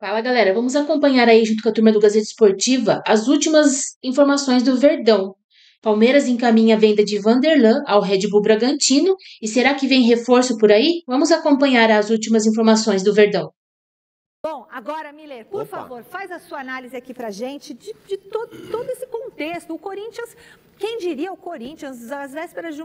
Fala, galera. Vamos acompanhar aí, junto com a turma do Gazeta Esportiva, as últimas informações do Verdão. Palmeiras encaminha a venda de Vanderlan ao Red Bull Bragantino. E será que vem reforço por aí? Vamos acompanhar as últimas informações do Verdão. Bom, agora, Miller, por favor, faz a sua análise aqui pra gente de todo esse contexto. O Corinthians, quem diria o Corinthians, às vésperas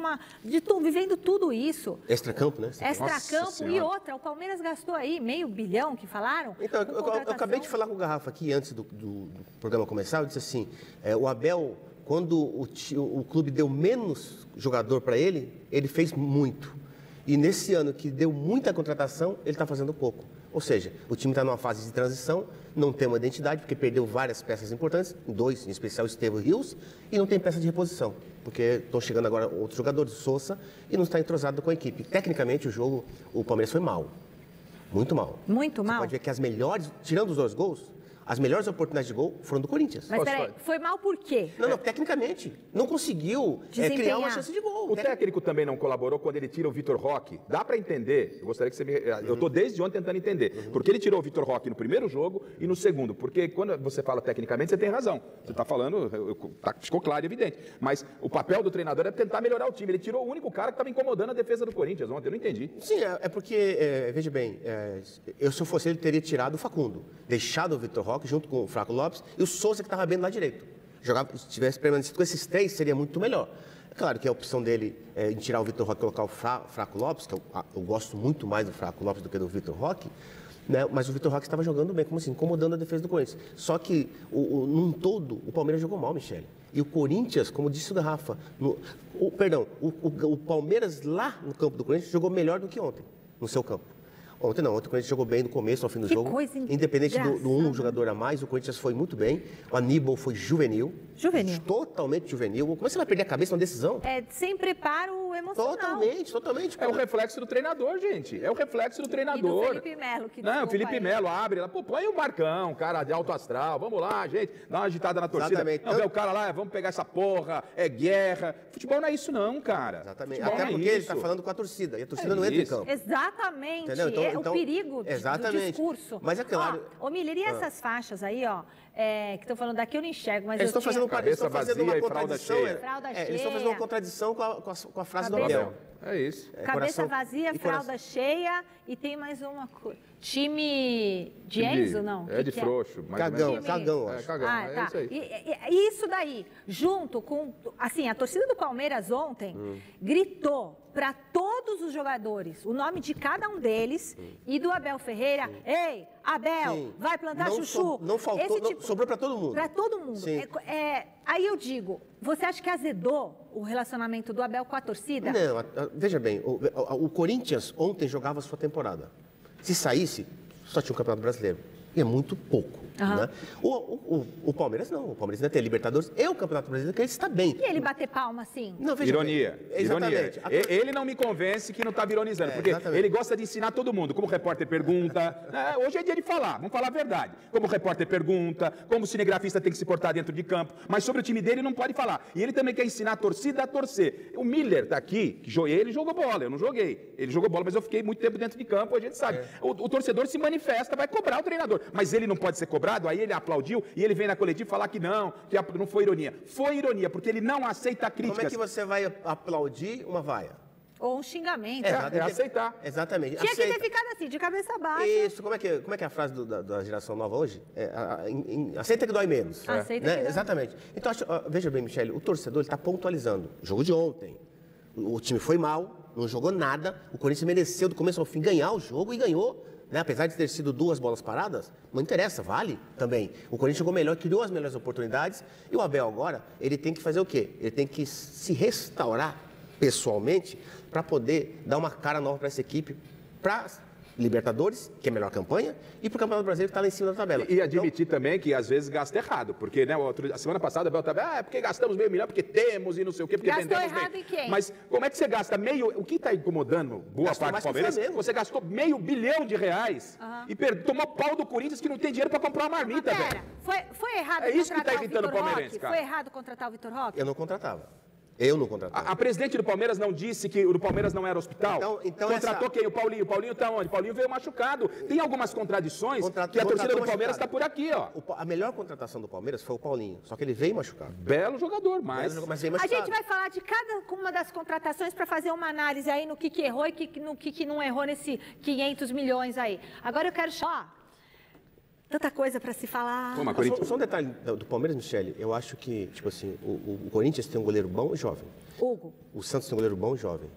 vivendo tudo isso. Extracampo, né? Extracampo e outra. O Palmeiras gastou aí $500 milhão, que falaram. Então, eu acabei de falar com o Garrafa aqui, antes do programa começar, eu disse assim, o Abel, quando o clube deu menos jogador para ele fez muito. E nesse ano que deu muita contratação, ele está fazendo pouco. Ou seja, o time está numa fase de transição, não tem uma identidade, porque perdeu várias peças importantes, dois, em especial Estevão Rios, e não tem peça de reposição, porque estão chegando agora outros jogadores, Sousa, e não está entrosado com a equipe. Tecnicamente, o Palmeiras foi mal, muito mal. Muito mal? Você pode ver que as melhores, tirando os 2 gols, as melhores oportunidades de gol foram do Corinthians. Mas peraí, foi mal por quê? Não, tecnicamente. Não conseguiu criar uma chance de gol. O técnico também não colaborou quando ele tira o Vitor Roque. Dá para entender. Eu gostaria que você me... Eu estou desde ontem tentando entender. Porque ele tirou o Vitor Roque no primeiro jogo e no segundo. Porque quando você fala tecnicamente, você tem razão. Você está falando, ficou claro e evidente. Mas o papel do treinador é tentar melhorar o time. Ele tirou o único cara que estava incomodando a defesa do Corinthians ontem. Eu não entendi. Sim, é porque, veja bem, se eu fosse ele, teria tirado o Facundo. Deixado o Vitor Roque junto com o Flaco Lopes e o Sousa que estava bem lá direito. Se tivesse permanecido com esses 3, seria muito melhor. É claro que a opção dele em tirar o Vitor Roque e colocar o Flaco Lopes, que eu gosto muito mais do Flaco Lopes do que do Vitor Roque, né? Mas o Vitor Roque estava jogando bem, como assim, incomodando a defesa do Corinthians. Só que, num todo, o Palmeiras jogou mal, Michele. E o Corinthians, como disse o Garrafa, o Palmeiras lá no campo do Corinthians jogou melhor do que ontem, no seu campo. Ontem o Corinthians jogou bem no começo, ao fim do jogo. Independente do um jogador a mais, o Corinthians foi muito bem. O Aníbal foi juvenil. Juvenil. Totalmente juvenil. Como é que você vai perder a cabeça numa decisão? Sem preparo emocional. Totalmente. É o reflexo do treinador, gente. É o reflexo do treinador. E do Felipe Melo. Não, o Felipe Melo abre. Põe o Marcão, cara de alto astral. Vamos lá, gente. Dá uma agitada na torcida. Exatamente. Não, vê o cara lá, vamos pegar essa porra. É guerra. Futebol não é isso não, cara. Exatamente. Futebol até porque ele está falando com a torcida. E a torcida não entra em campo. Exatamente. Entendeu? Então, o perigo do discurso. Mas é claro... Ô, Miller, e essas faixas aí, ó, que estão falando daqui, eu não enxergo, mas eles estão fazendo uma contradição. Fralda cheia. Eles estão fazendo uma contradição com a frase do Abel. É isso. Cabeça vazia, fralda cheia e tem mais uma coisa. Time de Enzo, não? É de frouxo. Cagão. Cagão, tá. É isso aí. E isso daí, junto com... Assim, a torcida do Palmeiras ontem gritou para todos os jogadores o nome de cada um deles e do Abel Ferreira. Ei, Abel, vai plantar chuchu. Não faltou, sobrou para todo mundo. Para todo mundo. Aí eu digo, você acha que azedou o relacionamento do Abel com a torcida? Não, veja bem, o Corinthians ontem jogava a sua temporada. Se saísse, só tinha um Campeonato Brasileiro. E é muito pouco. Né? O Palmeiras não. O Palmeiras ainda tem a Libertadores e o Campeonato Brasileiro, que ele está bem. E ele bater palma assim? Não, ironia. Bem. Exatamente. Ironia. Ele não me convence que não estava ironizando, porque ele gosta de ensinar todo mundo. Como o repórter pergunta. Hoje é dia de falar, vamos falar a verdade. Como o repórter pergunta, como o cinegrafista tem que se portar dentro de campo. Mas sobre o time dele não pode falar. E ele também quer ensinar a torcida a torcer. O Miller está aqui, ele jogou bola, eu não joguei. Ele jogou bola, mas eu fiquei muito tempo dentro de campo, a gente sabe. O torcedor se manifesta, vai cobrar o treinador. Mas ele não pode ser cobrado, aí ele aplaudiu e ele vem na coletiva falar que não foi ironia. Foi ironia, porque ele não aceita críticas. Como é que você vai aplaudir uma vaia? Ou um xingamento. É aceitar. Exatamente. Tinha que ter ficado assim, de cabeça baixa. Isso, como é que é a frase da geração nova hoje? Aceita que dói menos. Aceita que dói. Exatamente. Então, veja bem, Michele, o torcedor está pontualizando. O jogo de ontem. O time foi mal, não jogou nada. O Corinthians mereceu, do começo ao fim, ganhar o jogo e ganhou. Né? Apesar de ter sido 2 bolas paradas, não interessa, vale também. O Corinthians jogou melhor, criou as melhores oportunidades. E o Abel agora, ele tem que fazer o quê? Ele tem que se restaurar pessoalmente para poder dar uma cara nova para essa equipe, para Libertadores, que é a melhor campanha, e para o Campeonato Brasileiro, que está lá em cima da tabela. E admitir também que às vezes gasta errado, porque a semana passada a Bel estava, é porque gastamos $500 milhões, porque temos e não sei o quê, porque gastou vendemos errado bem. em quem? Mas como é que você gasta o que está incomodando boa parte do Palmeiras? Você gastou $500 milhões e tomou pau do Corinthians que não tem dinheiro para comprar uma marmita, velho. Foi errado isso que tá contratar irritando o Vitor o palmeirense, Roque? cara. Foi errado contratar o Vitor Roque? Eu não contratava. Eu não contratei. A presidente do Palmeiras não disse que o do Palmeiras não era hospital? Então contratou quem? O Paulinho. O Paulinho tá onde? O Paulinho veio machucado. Tem algumas contradições que a torcida do Palmeiras está por aqui, ó. A melhor contratação do Palmeiras foi o Paulinho, só que ele veio machucado. Belo jogador, mas veio machucado. A gente vai falar de cada uma das contratações para fazer uma análise aí no que errou e no que não errou nesse 500 milhões aí. Agora eu quero... Tanta coisa para se falar. Só um detalhe do Palmeiras, Michele. Eu acho que, tipo assim, o Corinthians tem um goleiro bom e jovem. Hugo. O Santos tem um goleiro bom e jovem.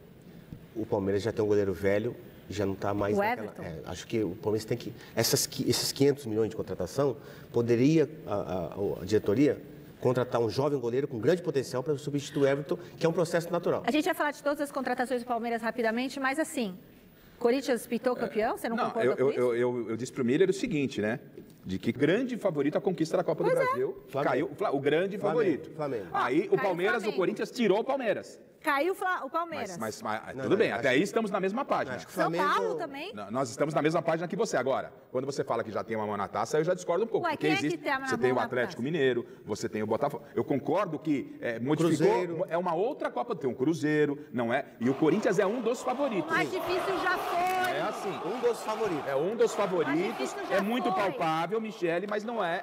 O Palmeiras já tem um goleiro velho e já não está mais naquela... acho que o Palmeiras tem que... Esses 500 milhões de contratação, poderia a diretoria contratar um jovem goleiro com grande potencial para substituir o Everton, que é um processo natural. A gente vai falar de todas as contratações do Palmeiras rapidamente, mas assim... Corinthians pintou campeão? Você não concorda com isso? Eu disse para o Miller o seguinte, né? De que grande favorito a conquista da Copa do Brasil. Caiu o grande favorito. Flamengo. Aí o Palmeiras, o Corinthians tirou o Palmeiras. Caiu o Palmeiras. Mas tudo bem, até aí estamos na mesma página. Acho que São Paulo também? Nós estamos na mesma página que você. Agora, quando você fala que já tem uma mão na taça, eu já discordo um pouco. Ué, porque quem existe, é que tem você tem o Atlético Mineiro, você tem o Botafogo. Eu concordo que modificou, Cruzeiro. É uma outra Copa, tem um Cruzeiro, não é? E o Corinthians é um dos favoritos. O mais difícil já foi. É assim. Um dos favoritos. É um dos favoritos, já é muito foi. palpável, Michele, mas não é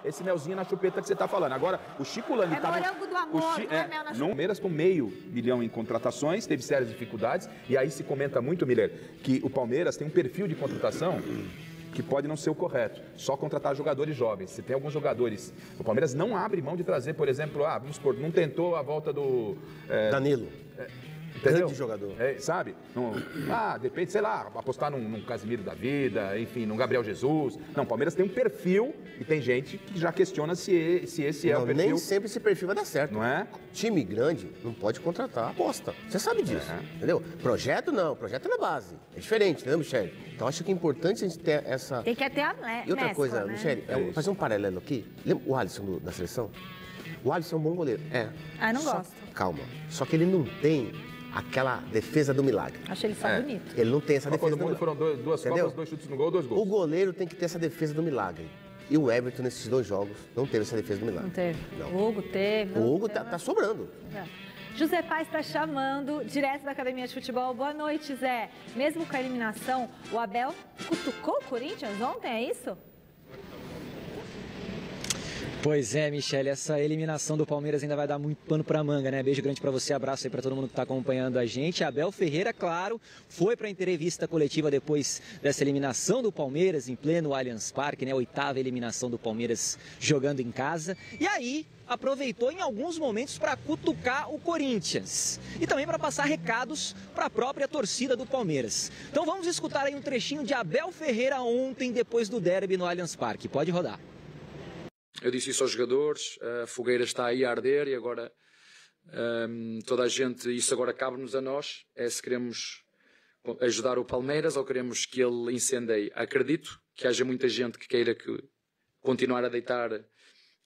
esse melzinho na chupeta que você está falando. Agora, o Chico Lang É morango do amor, não é mel na chupeta. Palmeiras com $500 milhão em contratações, teve sérias dificuldades, e aí se comenta muito, Miller, que o Palmeiras tem um perfil de contratação que pode não ser o correto, só contratar jogadores jovens. Se tem alguns jogadores, o Palmeiras não abre mão de trazer, por exemplo, vamos supor, não tentou a volta do... Danilo. Entendeu? Grande jogador. Sabe? Depende, sei lá, apostar num Casimiro da vida, enfim, num Gabriel Jesus. Não, o Palmeiras tem um perfil e tem gente que já questiona se esse é o perfil. Nem sempre esse perfil vai dar certo. Não é? Time grande não pode contratar aposta. Você sabe disso, entendeu? Projeto não, projeto é na base. É diferente, entendeu, Michele? Então acho que é importante a gente ter essa... Tem que ter a E outra coisa, né? Michele, fazer um paralelo aqui. Lembra o Alisson da seleção? O Alisson é um bom goleiro. Não gosto. Calma. Só que ele não tem aquela defesa do milagre. Acho ele só bonito. Ele não tem essa defesa do milagre. Foram duas Copas, 2 chutes no gol, 2 gols. O goleiro tem que ter essa defesa do milagre. E o Everton, nesses 2 jogos, não teve essa defesa do milagre. Não teve. Não. O Hugo teve. O Hugo tá sobrando. José Paz está chamando, direto da Academia de Futebol. Boa noite, Zé. Mesmo com a eliminação, o Abel cutucou o Corinthians ontem, é isso? Pois é, Michele, essa eliminação do Palmeiras ainda vai dar muito pano para manga, né? Beijo grande para você, abraço aí para todo mundo que está acompanhando a gente. Abel Ferreira, claro, foi para a entrevista coletiva depois dessa eliminação do Palmeiras em pleno Allianz Parque, né? 8ª eliminação do Palmeiras jogando em casa. E aí aproveitou em alguns momentos para cutucar o Corinthians e também para passar recados para a própria torcida do Palmeiras. Então vamos escutar aí um trechinho de Abel Ferreira ontem, depois do derby no Allianz Parque. Pode rodar. Eu disse isso aos jogadores, a fogueira está aí a arder e agora toda a gente, isso agora cabe-nos a nós, se queremos ajudar o Palmeiras ou queremos que ele incendeie. Acredito que haja muita gente que queira continuar a deitar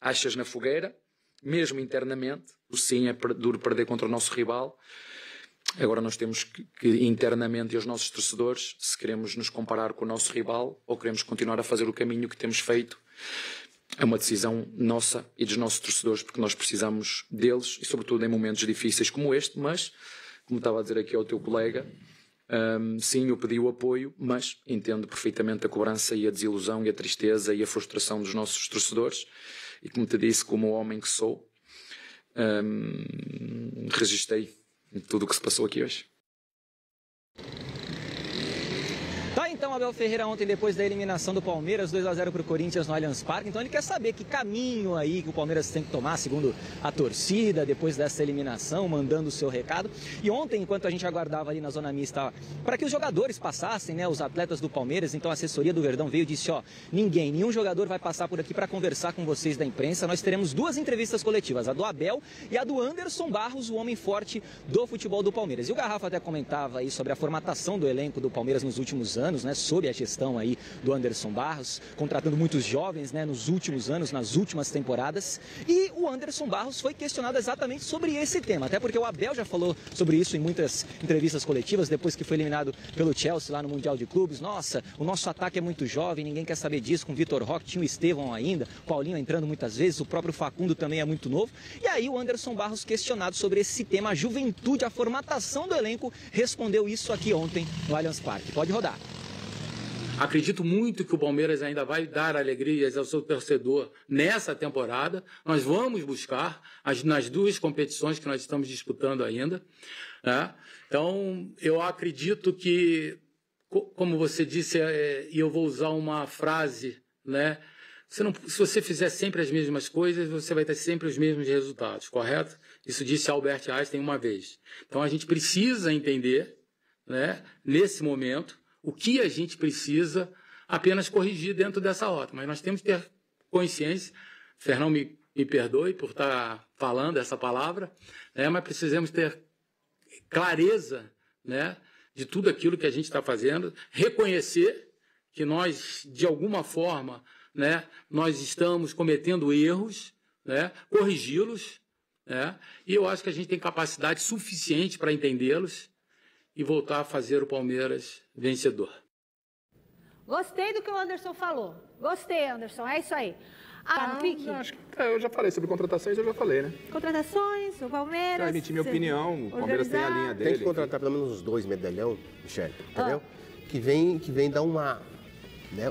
achas na fogueira, mesmo internamente, o sim é duro perder contra o nosso rival. Agora nós temos que internamente, e os nossos torcedores, se queremos nos comparar com o nosso rival ou queremos continuar a fazer o caminho que temos feito, é uma decisão nossa e dos nossos torcedores, porque nós precisamos deles, e sobretudo em momentos difíceis como este, mas, como estava a dizer aqui ao teu colega, sim, eu pedi o apoio, mas entendo perfeitamente a cobrança e a desilusão e a tristeza e a frustração dos nossos torcedores, e como te disse, como homem que sou, registrei tudo o que se passou aqui hoje. Então, Abel Ferreira ontem, depois da eliminação do Palmeiras, 2-0 para o Corinthians no Allianz Parque. Então ele quer saber que caminho aí que o Palmeiras tem que tomar, segundo a torcida, depois dessa eliminação, mandando o seu recado. E ontem, enquanto a gente aguardava ali na zona mista para que os jogadores passassem, né, os atletas do Palmeiras, então a assessoria do Verdão veio e disse, nenhum jogador vai passar por aqui para conversar com vocês da imprensa. Nós teremos 2 entrevistas coletivas, a do Abel e a do Anderson Barros, o homem forte do futebol do Palmeiras. E o Garrafa até comentava aí sobre a formatação do elenco do Palmeiras nos últimos anos, né? sob a gestão aí do Anderson Barros, contratando muitos jovens, né, nos últimos anos, nas últimas temporadas. E o Anderson Barros foi questionado exatamente sobre esse tema, até porque o Abel já falou sobre isso em muitas entrevistas coletivas, depois que foi eliminado pelo Chelsea lá no Mundial de Clubes. Nossa, o nosso ataque é muito jovem, ninguém quer saber disso, com o Vitor Roque, tinha o Estevão ainda, o Paulinho entrando muitas vezes, o próprio Facundo também é muito novo. E aí o Anderson Barros, questionado sobre esse tema, a juventude, a formatação do elenco, respondeu isso aqui ontem no Allianz Parque. Pode rodar. Acredito muito que o Palmeiras ainda vai dar alegrias ao seu torcedor nessa temporada. Nós vamos buscar nas duas competições que nós estamos disputando ainda, né? Então, eu acredito que, como você disse, e eu vou usar uma frase, né? Se você fizer sempre as mesmas coisas, você vai ter sempre os mesmos resultados, correto? Isso disse Albert Einstein uma vez. Então, a gente precisa entender, né, nesse momento, o que a gente precisa apenas corrigir dentro dessa rota. Mas nós temos que ter consciência, Fernão me perdoe por estar falando essa palavra, né, mas precisamos ter clareza, né, de tudo aquilo que a gente está fazendo, reconhecer que nós, de alguma forma, né, nós estamos cometendo erros, né, corrigi-los, né, e eu acho que a gente tem capacidade suficiente para entendê-los e voltar a fazer o Palmeiras vencedor. Gostei do que o Anderson falou. Gostei, Anderson. É isso aí. No pique? Eu já falei sobre contratações, eu já falei, né? Contratações, o Palmeiras... Já emiti minha opinião, o Palmeiras tem a linha dele. Tem que contratar pelo menos os 2 medalhão, Michele, entendeu? Que vem dar uma... Né,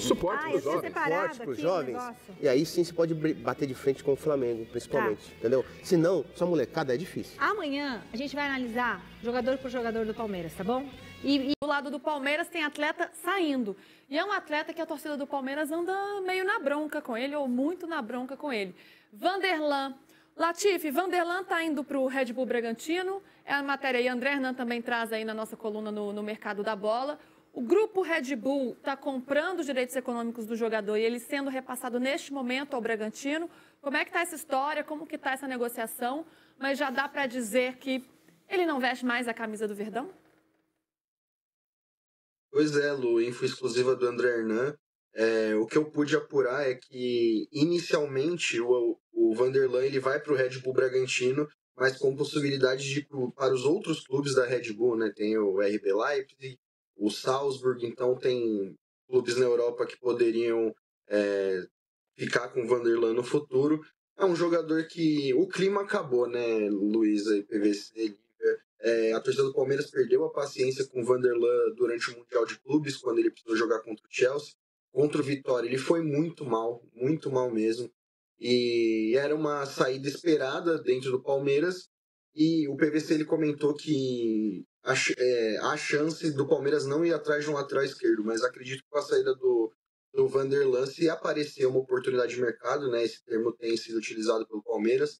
suporte para os jovens. Suporte para os jovens. E aí sim você pode bater de frente com o Flamengo, principalmente. Tá. Entendeu? Se não, só molecada é difícil. Amanhã a gente vai analisar jogador por jogador do Palmeiras, tá bom? E do lado do Palmeiras tem atleta saindo. E é um atleta que a torcida do Palmeiras anda meio na bronca com ele, ou muito na bronca com ele. Vanderlan. Latifi, Vanderlan está indo para o Red Bull Bragantino. É a matéria aí, André Hernan também traz aí na nossa coluna no mercado da bola. O grupo Red Bull está comprando os direitos econômicos do jogador e ele sendo repassado neste momento ao Bragantino. Como é que está essa história? Como que está essa negociação? Mas já dá para dizer que ele não veste mais a camisa do Verdão? Pois é, Lu, info exclusiva do André Hernan. O que eu pude apurar é que, inicialmente, o Vanderlan ele vai para o Red Bull Bragantino, mas com possibilidade de ir para os outros clubes da Red Bull, né? Tem o RB Leipzig, o Salzburg, então tem clubes na Europa que poderiam ficar com o Vanderlan no futuro. É um jogador que o clima acabou, né, Luísa e PVC. A torcida do Palmeiras perdeu a paciência com o Vanderlan durante o Mundial de Clubes, quando ele precisou jogar contra o Chelsea. Contra o Vitória, ele foi muito mal mesmo. E era uma saída esperada dentro do Palmeiras. E o PVC ele comentou que a chance do Palmeiras não ir atrás de um lateral esquerdo, mas acredito que com a saída do Vanderlan, se aparecer uma oportunidade de mercado, né, esse termo tem sido utilizado pelo Palmeiras,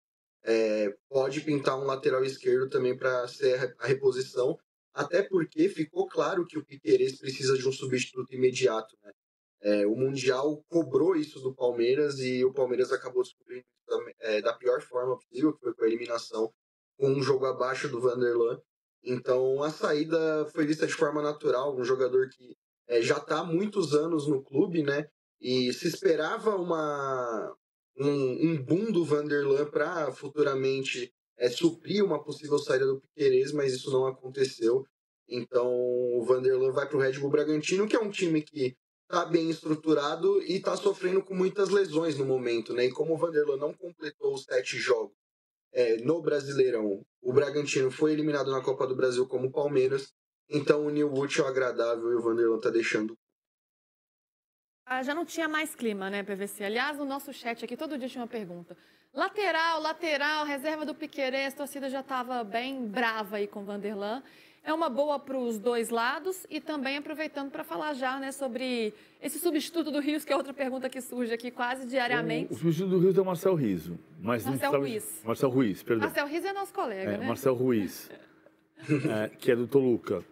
pode pintar um lateral esquerdo também para ser a reposição, até porque ficou claro que o Piquerez precisa de um substituto imediato, né? O Mundial cobrou isso do Palmeiras e o Palmeiras acabou descobrindo da pior forma possível, que foi com a eliminação, com um jogo abaixo do Vanderlan. Então a saída foi vista de forma natural, um jogador que já está há muitos anos no clube, né? E se esperava um boom do Vanderlan para futuramente suprir uma possível saída do Piquerez, mas isso não aconteceu. Então o Vanderlan vai para o Red Bull Bragantino, que é um time que está bem estruturado e está sofrendo com muitas lesões no momento, né? E como o Vanderlan não completou os 7 jogos no Brasileirão, o Bragantino foi eliminado na Copa do Brasil como o Palmeiras, então uniu o útil ao agradável e o Vanderlan está deixando. Já não tinha mais clima, né, PVC? Aliás, no nosso chat aqui, todo dia tinha uma pergunta. Lateral, reserva do Piquerez, a torcida já estava bem brava aí com o Vanderlan. É uma boa para os dois lados e também aproveitando para falar já, né, sobre esse substituto do Rios, que é outra pergunta que surge aqui quase diariamente. O substituto do Rios é o Marcel Rizzo. Marcel Ruiz, perdão. Marcel Rizzo é nosso colega, né? Marcel Ruiz, que é do Toluca.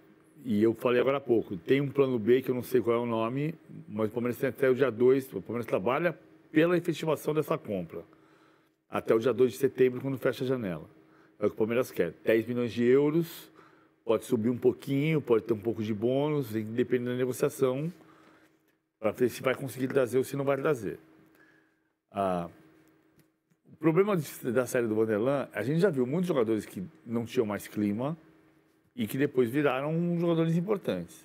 E eu falei agora há pouco, tem um plano B, que eu não sei qual é o nome, mas o Palmeiras tem até o dia 2, o Palmeiras trabalha pela efetivação dessa compra. Até o dia 2 de setembro, quando fecha a janela. É o que o Palmeiras quer, 10 milhões de euros, Pode subir um pouquinho, pode ter um pouco de bônus, dependendo da negociação, para ver se vai conseguir trazer ou se não vai trazer. O problema da série do Vanderlan, a gente já viu muitos jogadores que não tinham mais clima e que depois viraram jogadores importantes.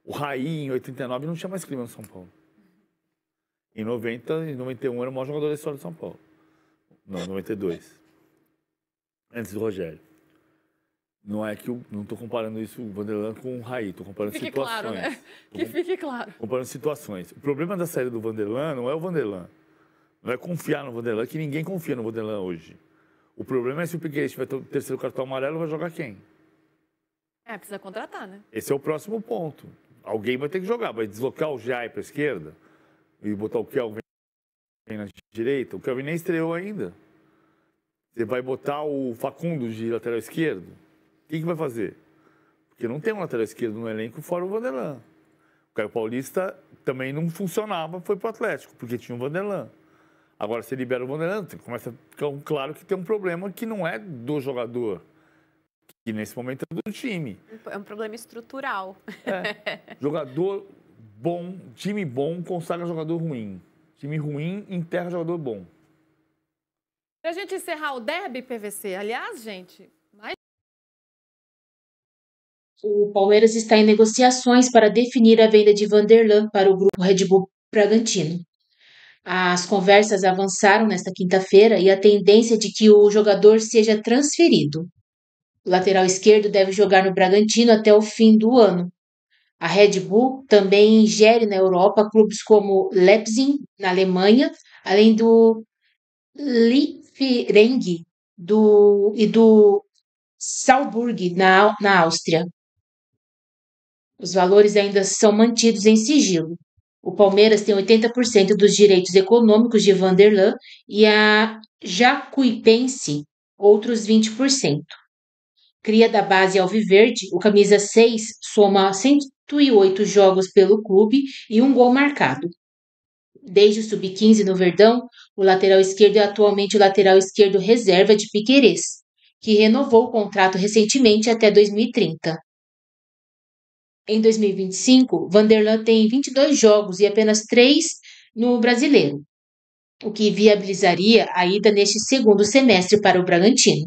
O Raí, em 89, não tinha mais clima no São Paulo. Em 90 e 91 era o maior jogador da história do São Paulo. Não, 92. Antes do Rogério. Não é que eu não estou comparando isso, o Vanderlan, com o Raí, estou comparando Fique situações. claro, né? Que fique claro. Comparando situações. O problema da série do Vanderlan não é o Vanderlan. Não é confiar no Vanderlan, que ninguém confia no Vanderlan hoje. O problema é se o Piquerez vai ter o terceiro cartão amarelo, vai jogar quem? Precisa contratar, né? Esse é o próximo ponto. Alguém vai ter que jogar, vai deslocar o Jai para a esquerda e botar o Kelvin na direita. O Kelvin nem estreou ainda. Você vai botar o Facundo de lateral esquerdo. O que vai fazer? Porque não tem um lateral esquerdo no elenco fora o Vanderlan. O Caio Paulista também não funcionava, foi para o Atlético, porque tinha o Vanderlan. Agora, você libera o Vanderlan, começa a ficar claro que tem um problema que não é do jogador, que nesse momento é do time. É um problema estrutural. Jogador bom, time bom consagra jogador ruim. Time ruim enterra jogador bom. Pra gente encerrar o derby PVC, aliás, gente, O Palmeiras está em negociações para definir a venda de Vanderlan para o grupo Red Bull Bragantino. As conversas avançaram nesta quinta-feira e a tendência é de que o jogador seja transferido. O lateral esquerdo deve jogar no Bragantino até o fim do ano. A Red Bull também ingere na Europa clubes como Leipzig, na Alemanha, além do Liefering e do Salzburg, na Áustria. Os valores ainda são mantidos em sigilo. O Palmeiras tem 80% dos direitos econômicos de Vanderlan e a Jacuipense outros 20%. Cria da base alviverde, o camisa 6 soma 108 jogos pelo clube e um gol marcado. Desde o sub-15 no Verdão, o lateral esquerdo é atualmente o lateral esquerdo reserva de Piquerez, que renovou o contrato recentemente até 2030. Em 2025, Vanderlan tem 22 jogos e apenas 3 no Brasileiro, o que viabilizaria a ida neste segundo semestre para o Bragantino.